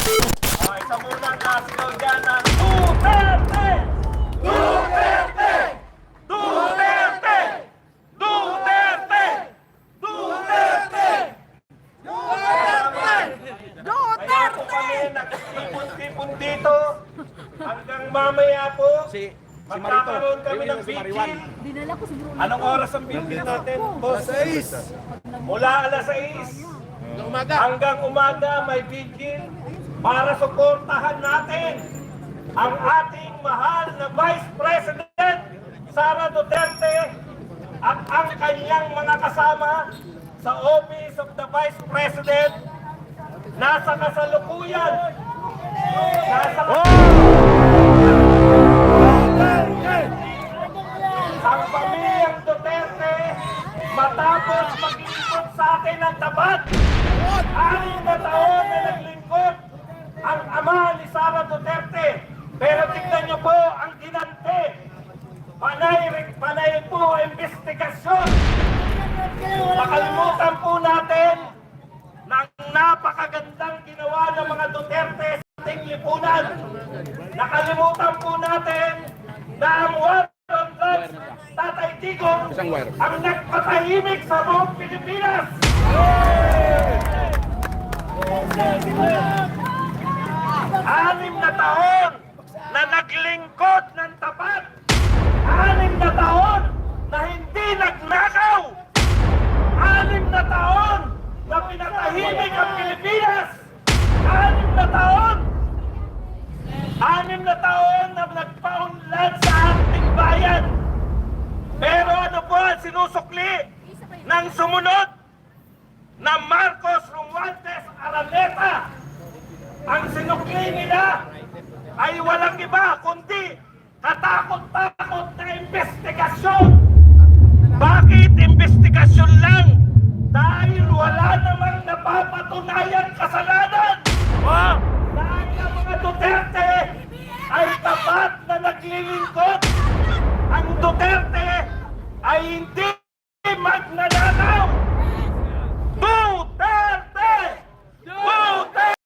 Isa muna na sigaw dyan na Duterte! Duterte! Duterte! Duterte! Duterte! Kaya po kami nakikipon-tipon dito hanggang mamaya po magkakaroon kami ng vigil. Dinala ko si Bruno. Anong oras ang vigil natin, boss? 6. Mula alas 6 hanggang umaga may vigil para suportahan natin ang ating mahal na Vice President Sara Duterte at ang kanyang mga kasama sa Office of the Vice President. Nasa kasalukuyan. Ang pamilyang Duterte matapos maglingkod sa atin ng tapat. 6 na taon na naglingkod ang ama ni Sara Duterte. Pero tignan niyo po ang ginante. Panay po investigasyon. Makalimutan po natin na ang napakagandang ginawa ng mga Duterte sa ating lipunan. Nakalimutan po natin na ang war on drugs, Tatay Digong, ang nagpatahimik sa buong Pilipinas. 6 na taon na naglingkod ng tapat. 6 na taon na hindi nagnakaw. 6 na taon na pinatahimik ang Pilipinas. 6 na taon. 6 na taon na nagpaunlad sa ating bayan. Pero ano po ang sinusukli ng sumunod na Marcos Romualdez Araneta? Ang sinukli nila ay walang iba kundi katakot-takot na investigasyon. Bakit investigasyon lang? Dahil wala namang napapatunayan kasalanan. Dahil ang mga Duterte ay tapat na naglilingkod. Ang Duterte ay hindi